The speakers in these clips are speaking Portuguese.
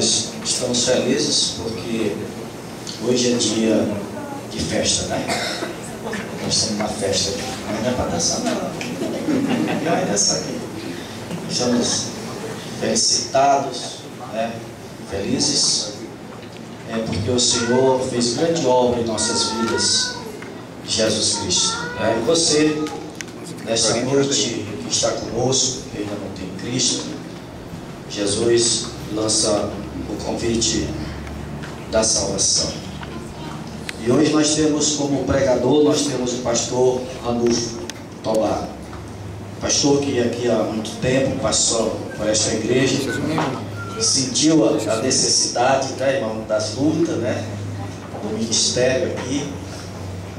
nós estamos felizes porque hoje é dia de festa, né? Nós estamos numa festa aqui, mas não é para dançar, não. Não é dançar aqui. Estamos felicitados, né? Felizes, porque o Senhor fez grande obra em nossas vidas, Jesus Cristo. E você, nesta noite, que está conosco, que ainda não tem Cristo, Jesus lança o convite da salvação. E hoje nós temos como pregador, nós temos o pastor Ranulfo Tobar. Pastor que aqui há muito tempo passou por esta igreja, sentiu a necessidade, né, irmão, das lutas, né, do ministério aqui.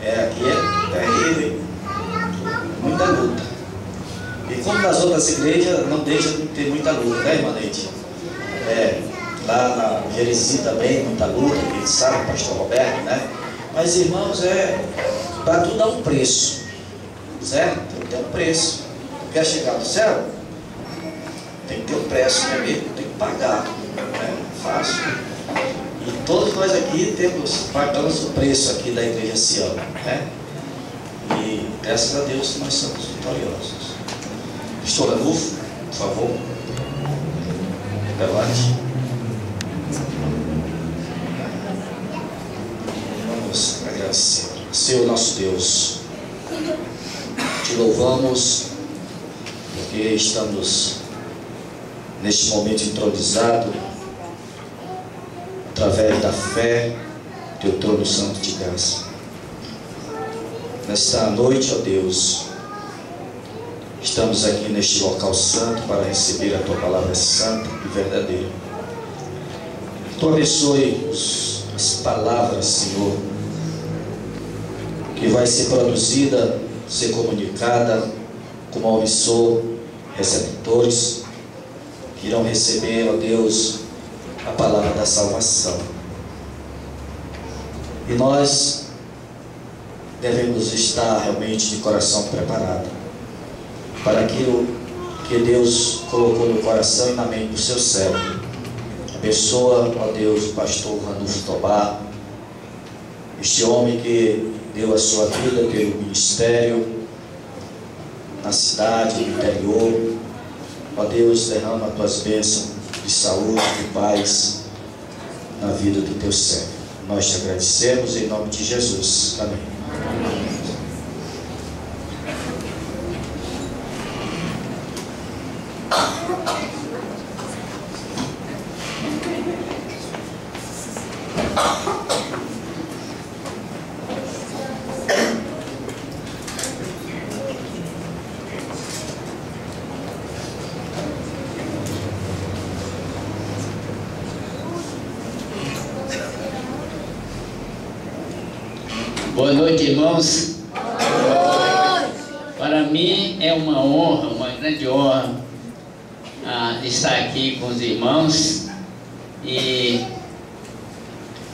Aqui é terrível, muita luta. E como nas outras igrejas, não deixa de ter muita luta, né, irmã Neide? Lá na Jeresi também, muita luta, quem sabe, o pastor Roberto, né? Mas, irmãos, para tudo há um preço, certo? Tem que ter um preço. Quer chegar no céu? Tem que ter um preço, meu amigo, tem que pagar, né? Fácil. E todos nós aqui pagamos o preço aqui da igreja Sião, né? E graças a Deus nós somos vitoriosos. Pastor Ranulfo, por favor, levante. Vamos agradecer. Senhor nosso Deus, te louvamos porque estamos neste momento entronizado através da fé, teu trono santo de graça. Nesta noite, ó Deus, estamos aqui neste local santo para receber a tua palavra santa e verdadeira. Tu abençoe as palavras, Senhor, que vai ser produzida, ser comunicada, como abençoe receptores que irão receber, ó Deus, a palavra da salvação. E nós devemos estar realmente de coração preparado para aquilo que Deus colocou no coração e na mente do seu servo. Abençoa, ó Deus, o pastor Ranulfo Tobar, este homem que deu a sua vida pelo ministério na cidade, no interior. Ó Deus, derrama as tuas bênçãos de saúde, de paz na vida do teu servo. Nós te agradecemos em nome de Jesus. Amém. Boa noite, irmãos. Para mim é uma honra, uma grande honra estar aqui com os irmãos e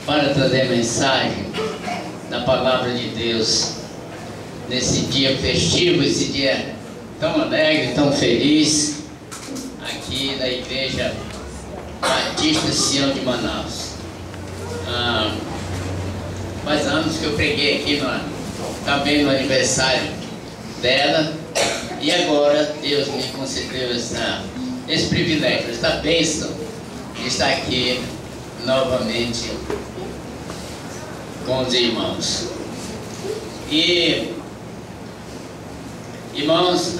para trazer a mensagem da palavra de Deus nesse dia festivo, esse dia tão alegre, tão feliz aqui da Igreja Batista Sião de Manaus. Faz anos que eu preguei aqui também no aniversário dela, e agora Deus me concedeu esse privilégio, essa bênção de estar aqui novamente com os irmãos. E, irmãos,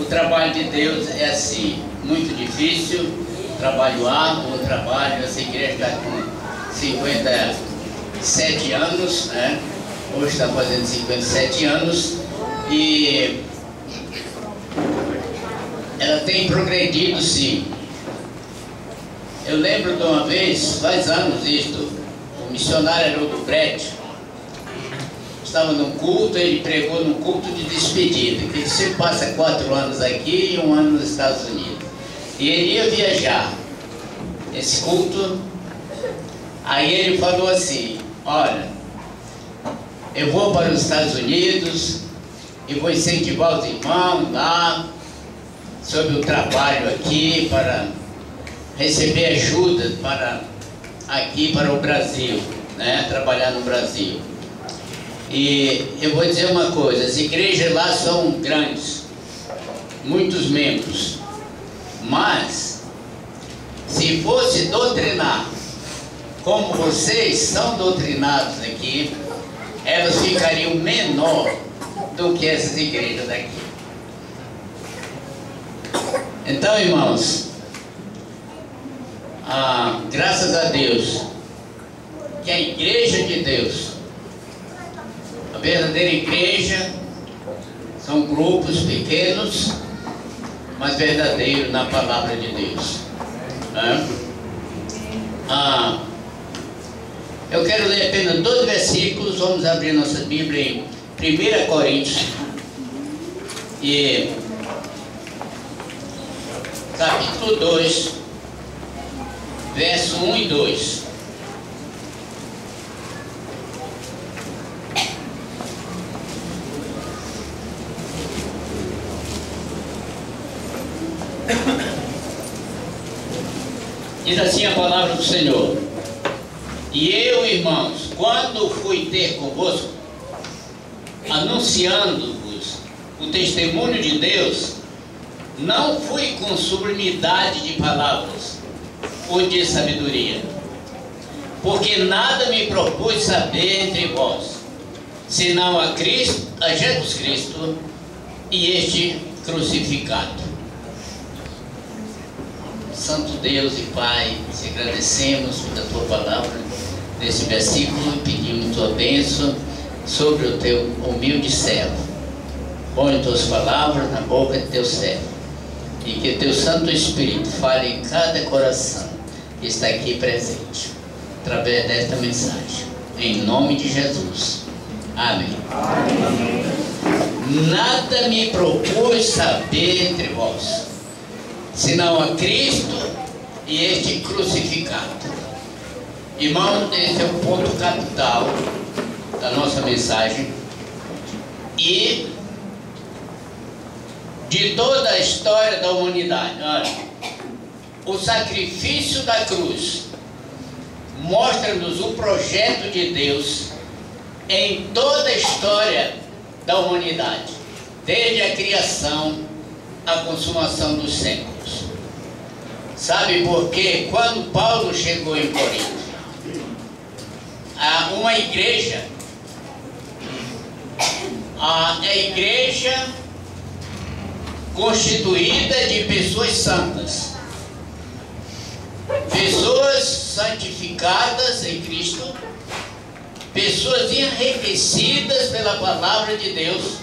o trabalho de Deus é assim, muito difícil, trabalho árduo, essa igreja está com 57 anos, né? Hoje está fazendo 57 anos e ela tem progredido, sim. Eu lembro de uma vez, faz anos isto, o missionário Haroldo Brett estava num culto, ele pregou num culto de despedida, que ele sempre passa 4 anos aqui e 1 ano nos Estados Unidos. E ele ia viajar, esse culto. Aí ele falou assim: olha, eu vou para os Estados Unidos e vou incentivar os irmãos lá sobre o trabalho aqui para receber ajuda aqui para o Brasil, né? Trabalhar no Brasil. E eu vou dizer uma coisa, as igrejas lá são grandes, muitos membros, mas se fosse doutrinar como vocês são doutrinados aqui, elas ficariam menor do que essas igrejas daqui. Então, irmãos, graças a Deus que a igreja de Deus, a verdadeira igreja, são grupos pequenos, mas verdadeiros na palavra de Deus, né? Eu quero ler apenas 2 versículos. Vamos abrir nossa Bíblia em 1 Coríntios, capítulo 2, verso 1 e 2. Diz assim a palavra do Senhor: e eu, irmãos, quando fui ter convosco, anunciando-vos o testemunho de Deus, não fui com sublimidade de palavras ou de sabedoria, porque nada me propus saber entre vós, senão a Jesus Cristo e este crucificado. Santo Deus e Pai, te agradecemos pela tua palavra nesse versículo e pedimos tua bênção sobre o teu humilde servo. Põe tuas palavras na boca de teu servo e que teu Santo Espírito fale em cada coração que está aqui presente através desta mensagem, em nome de Jesus. Amém. Amém. Nada me propus saber entre vós, senão a Cristo e este crucificado. Irmão, esse é o ponto capital da nossa mensagem e de toda a história da humanidade. Olha, o sacrifício da cruz mostra-nos o projeto de Deus em toda a história da humanidade, desde a criação à consumação dos séculos. Sabe por quê? Quando Paulo chegou em Corinto, uma igreja, a igreja constituída de pessoas santas, pessoas santificadas em Cristo, pessoas enriquecidas pela palavra de Deus,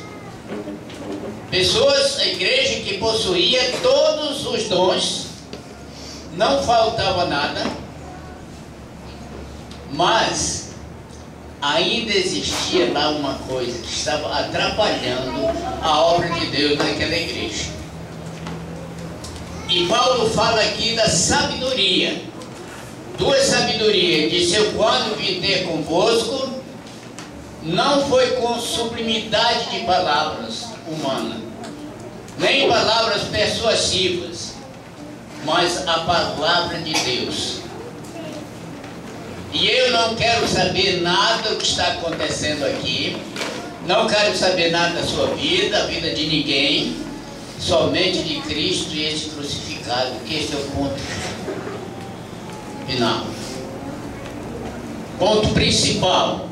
pessoas, a igreja que possuía todos os dons, não faltava nada, mas ainda existia lá uma coisa que estava atrapalhando a obra de Deus naquela igreja. E Paulo fala aqui da sabedoria, duas sabedorias. Disse: eu quando vim ter convosco, não foi com sublimidade de palavras humanas, nem palavras persuasivas, mas a palavra de Deus. E eu não quero saber nada do que está acontecendo aqui, não quero saber nada da sua vida, a vida de ninguém, somente de Cristo e esse crucificado, que esse é o ponto final, ponto principal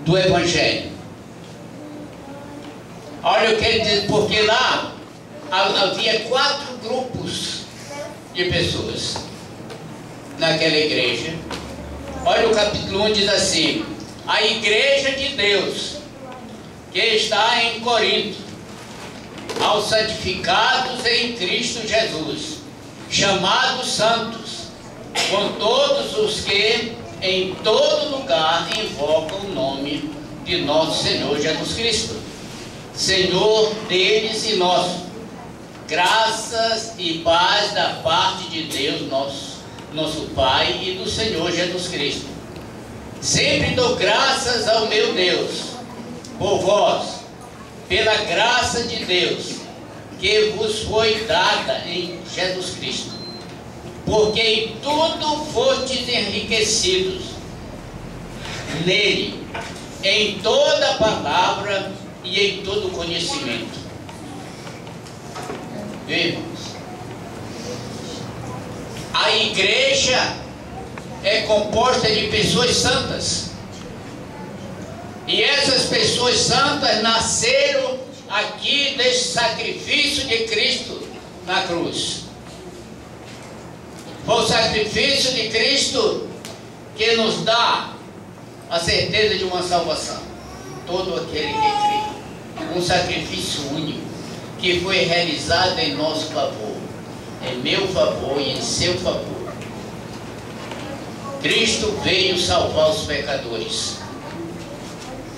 do Evangelho. Olha, eu quero dizer, porque lá havia 4 grupos de pessoas naquela igreja. Olha, o capítulo 1 diz assim: a igreja de Deus que está em Corinto, aos santificados em Cristo Jesus, chamados santos, com todos os que em todo lugar invocam o nome de nosso Senhor Jesus Cristo, Senhor deles e nosso. Graças e paz da parte de Deus nosso Pai e do Senhor Jesus Cristo. Sempre dou graças ao meu Deus por vós, pela graça de Deus que vos foi dada em Jesus Cristo, porque em tudo fostes enriquecidos nele, em toda palavra e em todo conhecimento. Irmãos, a igreja é composta de pessoas santas, e essas pessoas santas nasceram aqui desse sacrifício de Cristo na cruz. Foi o sacrifício de Cristo que nos dá a certeza de uma salvação. Todo aquele que crê. Um sacrifício único que foi realizado em nosso favor, em meu favor e em seu favor. Cristo veio salvar os pecadores.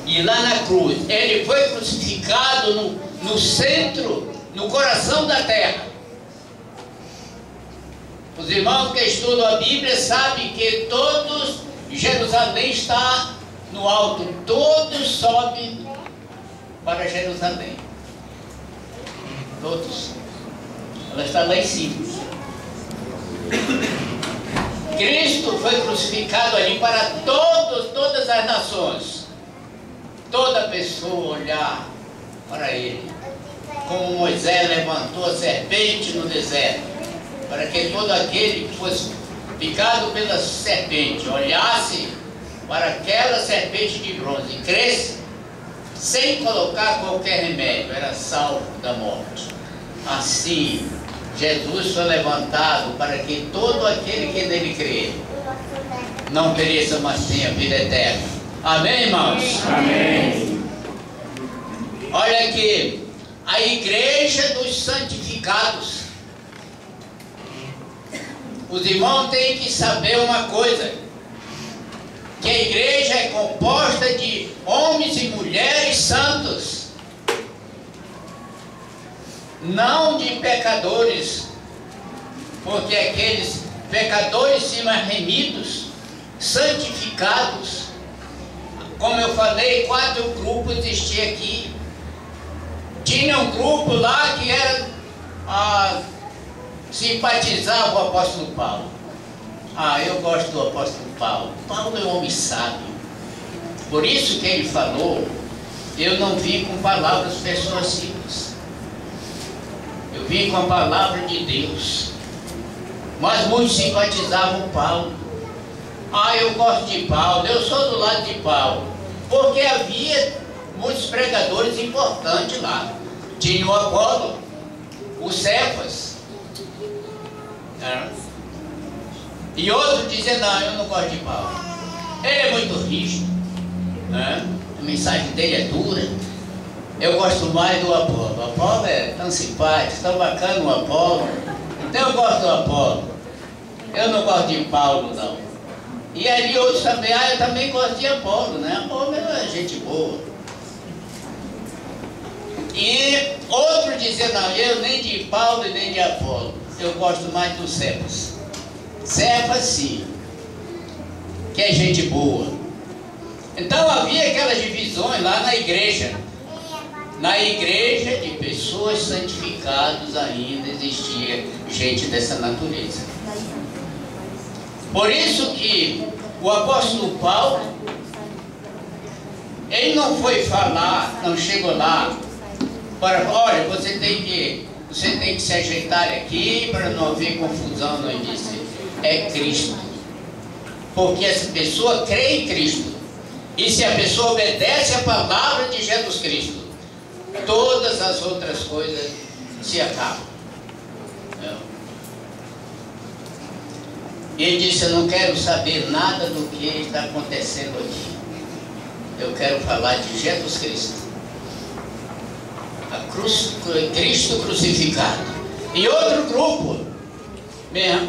E lá na cruz, ele foi crucificado no centro, no coração da terra. Os irmãos que estudam a Bíblia sabem que todos, Jerusalém está no alto, todos sobem para Jerusalém. Todos. Ela está lá em cima. Cristo foi crucificado ali para todas as nações. Toda pessoa olhar para ele, como Moisés levantou a serpente no deserto, para que todo aquele que fosse picado pela serpente olhasse para aquela serpente de bronze e cresce, sem colocar qualquer remédio, era salvo da morte. Assim, Jesus foi levantado para que todo aquele que nele crê não pereça, mas tenha vida eterna. Amém, irmãos? Amém. Olha aqui, a igreja dos santificados. Os irmãos têm que saber uma coisa, que a igreja é composta de homens e mulheres santos, não de pecadores, porque aqueles pecadores se remidos, santificados. Como eu falei, 4 grupos existiam aqui. Tinha um grupo lá que era simpatizava o apóstolo Paulo. Eu gosto do apóstolo Paulo. Paulo é um homem sábio. Por isso que ele falou, eu não vim com palavras persuasivas. Eu vim com a palavra de Deus. Mas muitos simpatizavam Paulo. Eu gosto de Paulo, eu sou do lado de Paulo. Porque havia muitos pregadores importantes lá. Tinha o Apolo, o Cefas. E outro dizia, não, eu não gosto de Paulo. Ele é muito rígido. A mensagem dele é dura. Eu gosto mais do Apolo. O Apolo é tão simpático, tão bacana o Apolo. Então eu gosto do Apolo. Eu não gosto de Paulo, não. E ali outros também, eu também gosto de Apolo, né? Apolo é gente boa. E outro dizia, não, eu nem de Paulo e nem de Apolo. Eu gosto mais do Cefas. Cefas, sim, que é gente boa. Então havia aquelas divisões lá na igreja. Na igreja de pessoas santificadas ainda existia gente dessa natureza. Por isso que o apóstolo Paulo, ele não foi falar, não chegou lá para, olha, você tem que se ajeitar aqui para não haver confusão. Não, ele disse, é Cristo. Porque essa pessoa crê em Cristo. E se a pessoa obedece a palavra de Jesus Cristo, todas as outras coisas se acabam. E ele disse, eu não quero saber nada do que está acontecendo aqui. Eu quero falar de Jesus Cristo. Cristo crucificado. E outro grupo,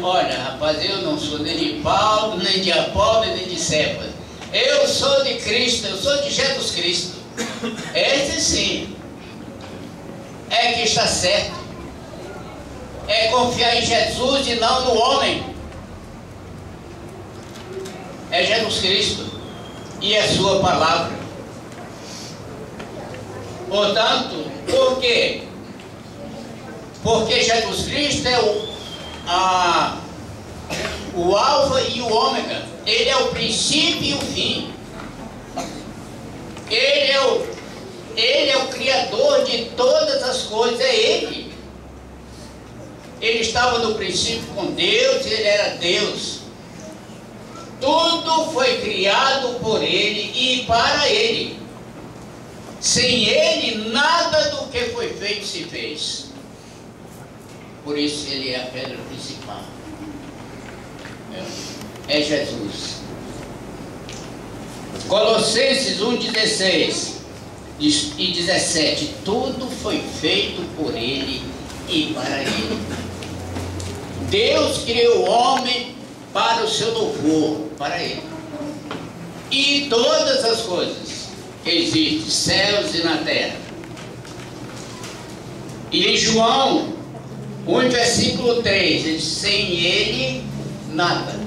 olha, rapaz, eu não sou nem de Paulo, nem de Apolo, nem de Cefas. Eu sou de Cristo, eu sou de Jesus Cristo. Esse sim é que está certo. É confiar em Jesus e não no homem. É Jesus Cristo e a sua palavra. Portanto, por quê? Porque Jesus Cristo é ômega, Ele é o princípio e o fim. Ele é o Criador de todas as coisas, é Ele. Ele estava no princípio com Deus, Ele era Deus. Tudo foi criado por Ele e para Ele. Sem Ele, nada do que foi feito se fez. Por isso Ele é a pedra principal. É Jesus. Colossenses 1:16 e 17. Tudo foi feito por Ele e para Ele. Deus criou o homem para o seu louvor, para Ele. E todas as coisas que existem, céus e na terra. E em João 1, versículo 3, ele diz, sem Ele, nada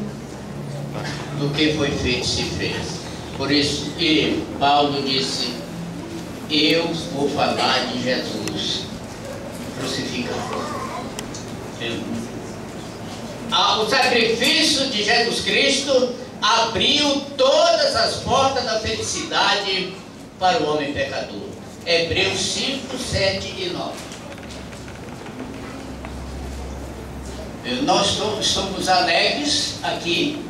do que foi feito se fez. Por isso que Paulo disse, eu vou falar de Jesus crucificado. O sacrifício de Jesus Cristo abriu todas as portas da felicidade para o homem pecador. Hebreus 5, 7 e 9. Nós estamos alegres aqui,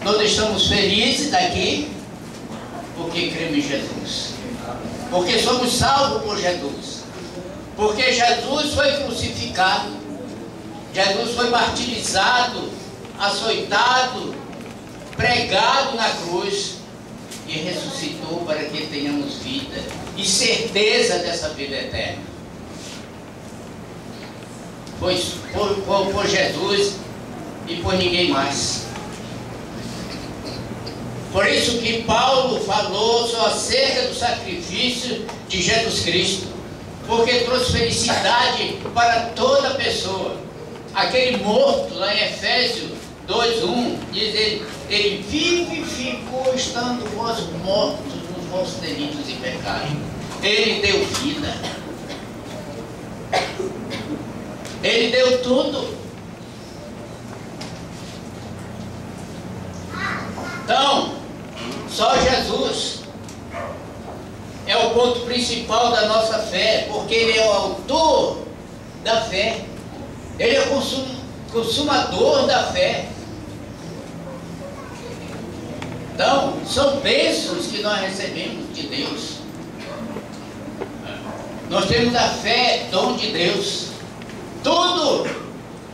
nós estamos felizes aqui, porque cremos em Jesus, porque somos salvos por Jesus, porque Jesus foi crucificado, Jesus foi martirizado, açoitado, pregado na cruz e ressuscitou para que tenhamos vida e certeza dessa vida eterna. Foi por Jesus e por ninguém mais. Por isso que Paulo falou só acerca do sacrifício de Jesus Cristo, porque trouxe felicidade para toda pessoa. Aquele morto lá em Efésios 2:1 diz ele vivificou estando vós mortos nos vossos delitos e pecados. Ele deu vida. Ele deu tudo. Então, só Jesus é o ponto principal da nossa fé, porque Ele é o autor da fé. Ele é o consumador da fé. Então, são bênçãos que nós recebemos de Deus. Nós temos a fé, dom de Deus. Tudo,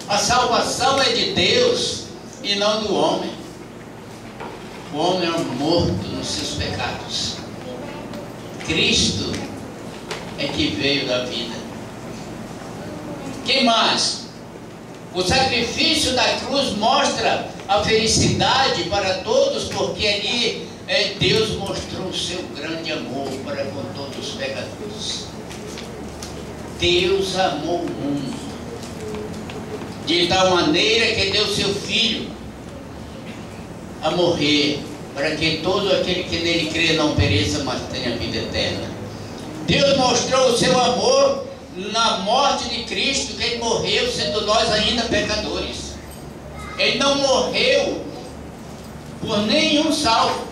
a salvação é de Deus e não do homem. O homem é morto nos seus pecados. Cristo é que veio da vida. Quem mais? O sacrifício da cruz mostra a felicidade para todos, porque ali Deus mostrou o seu grande amor para com todos os pecadores. Deus amou o mundo de tal maneira que deu seu Filho a morrer, para que todo aquele que nele crê não pereça, mas tenha vida eterna. Deus mostrou o seu amor na morte de Cristo, que Ele morreu sendo nós ainda pecadores. Ele não morreu por nenhum salvo.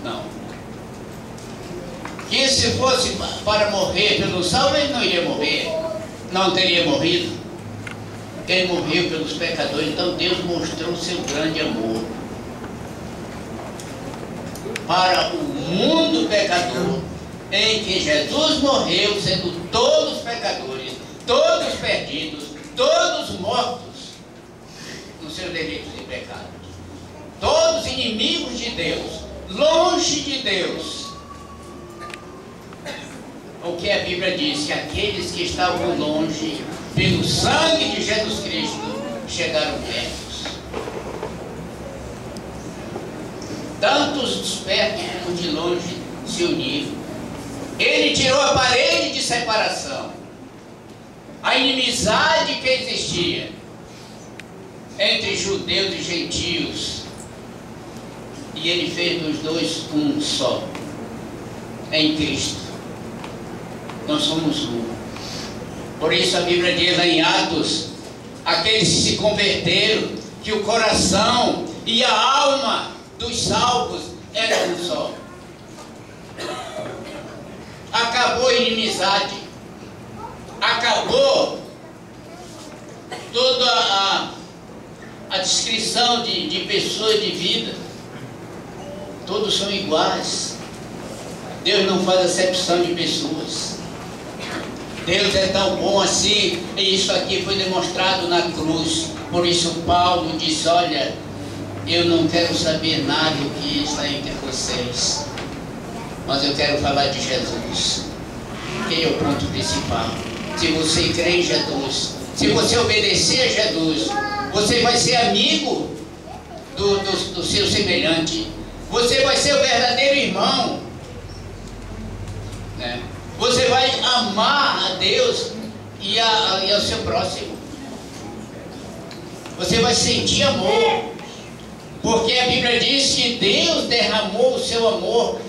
Não. Que se fosse para morrer pelo salvo, Ele não iria morrer. Não teria morrido. Ele morreu pelos pecadores. Então Deus mostrou o seu grande amor para o mundo pecador, em que Jesus morreu sendo todos pecadores, todos perdidos, todos mortos nos seus delitos e pecados, todos inimigos de Deus, longe de Deus. O que a Bíblia diz, que aqueles que estavam longe, pelo sangue de Jesus Cristo, chegaram perto. Tantos de perto como de longe se uniram. Ele tirou a parede de separação, a inimizade que existia entre judeus e gentios, e Ele fez dos dois um só, em Cristo. Nós somos um. Por isso a Bíblia diz lá em Atos, aqueles que se converteram que o coração e a alma dos salvos eram um só. Acabou a inimizade, acabou toda a descrição de pessoas, de vida. Todos são iguais. Deus não faz acepção de pessoas. Deus é tão bom assim, e isso aqui foi demonstrado na cruz. Por isso Paulo diz: olha, eu não quero saber nada do que está entre vocês, mas eu quero falar de Jesus, que é o ponto principal. Se você crê em Jesus, se você obedecer a Jesus, você vai ser amigo do seu semelhante. Você vai ser o verdadeiro irmão, né? Você vai amar a Deus e ao seu próximo. Você vai sentir amor, porque a Bíblia diz que Deus derramou o seu amor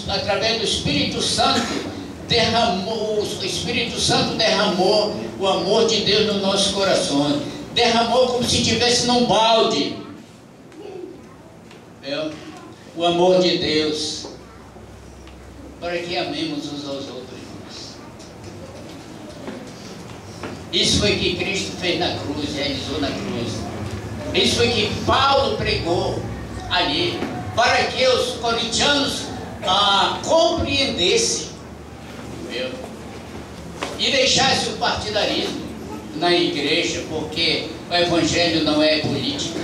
através do Espírito Santo. O Espírito Santo derramou o amor de Deus no nosso coração. Derramou como se estivesse num balde. O amor de Deus, para que amemos uns aos outros. Isso foi que Cristo fez na cruz, realizou na cruz. Isso foi que Paulo pregou ali, para que os corintianos compreendessem, e deixassem o partidarismo na igreja, porque o Evangelho não é política.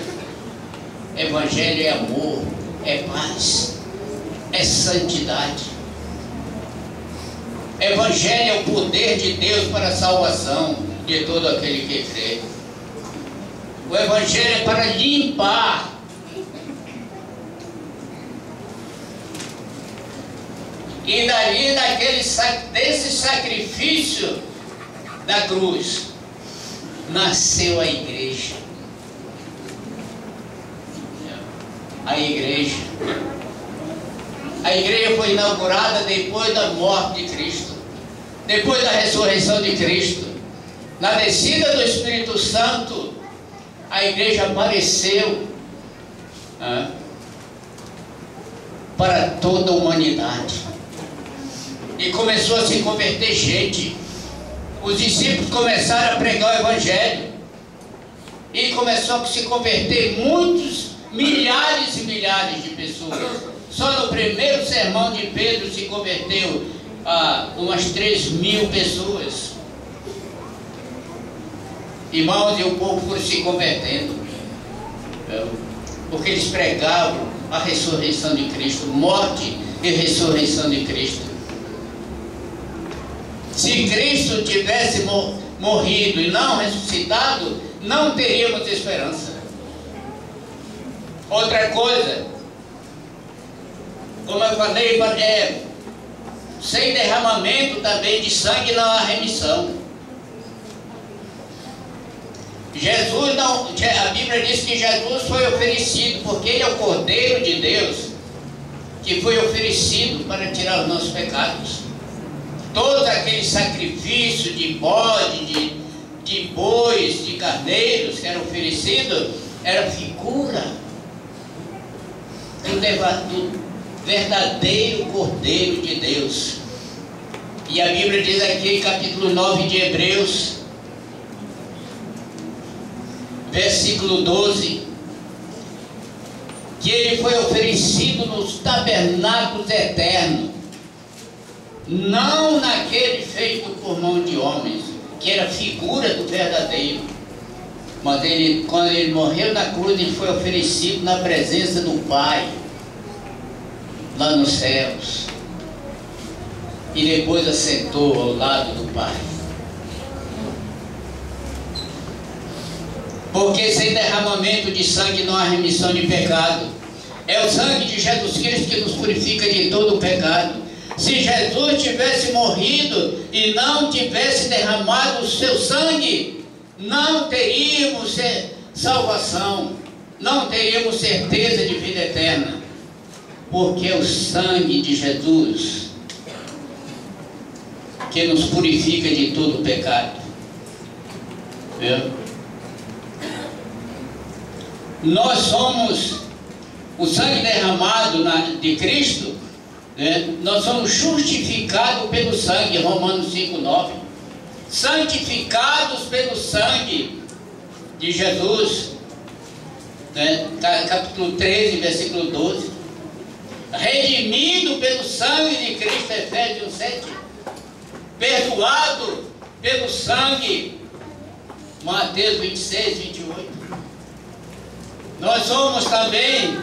O Evangelho é amor, é paz, é santidade. O Evangelho é o poder de Deus para a salvação de todo aquele que crê. O Evangelho é para limpar. E dali, desse sacrifício da cruz, nasceu a igreja. A igreja foi inaugurada depois da morte de Cristo, depois da ressurreição de Cristo. Na descida do Espírito Santo, a igreja apareceu para toda a humanidade. E começou a se converter gente. Os discípulos começaram a pregar o Evangelho. E começou a se converter milhares e milhares de pessoas. Só no primeiro sermão de Pedro se converteu umas 3.000 pessoas. Irmãos, e o povo foi se convertendo, porque eles pregavam a ressurreição de Cristo, morte e ressurreição de Cristo. Se Cristo tivesse morrido e não ressuscitado, não teríamos esperança. Outra coisa, como eu falei, sem derramamento também de sangue não há remissão. A Bíblia diz que Jesus foi oferecido, porque Ele é o Cordeiro de Deus, que foi oferecido para tirar os nossos pecados. Todo aquele sacrifício de bode, de bois, de carneiros que era oferecido, era figura do verdadeiro Cordeiro de Deus. E a Bíblia diz aqui em capítulo 9 de Hebreus, versículo 12, que Ele foi oferecido nos tabernáculos eternos, não naquele feito por mão de homens, que era figura do verdadeiro, mas quando Ele morreu na cruz, Ele foi oferecido na presença do Pai, lá nos céus, e depois assentou ao lado do Pai. Porque sem derramamento de sangue não há remissão de pecado. É o sangue de Jesus Cristo que nos purifica de todo o pecado. Se Jesus tivesse morrido e não tivesse derramado o seu sangue, não teríamos salvação, não teríamos certeza de vida eterna. Porque é o sangue de Jesus que nos purifica de todo o pecado. Viu? nós somos, o sangue derramado de Cristo, né? Nós somos justificados pelo sangue, Romanos 5:9. Santificados pelo sangue de Jesus, né? Capítulo 13, versículo 12. Redimido pelo sangue de Cristo, Efésios 7. Perdoado pelo sangue, Mateus 26, 28. Nós somos também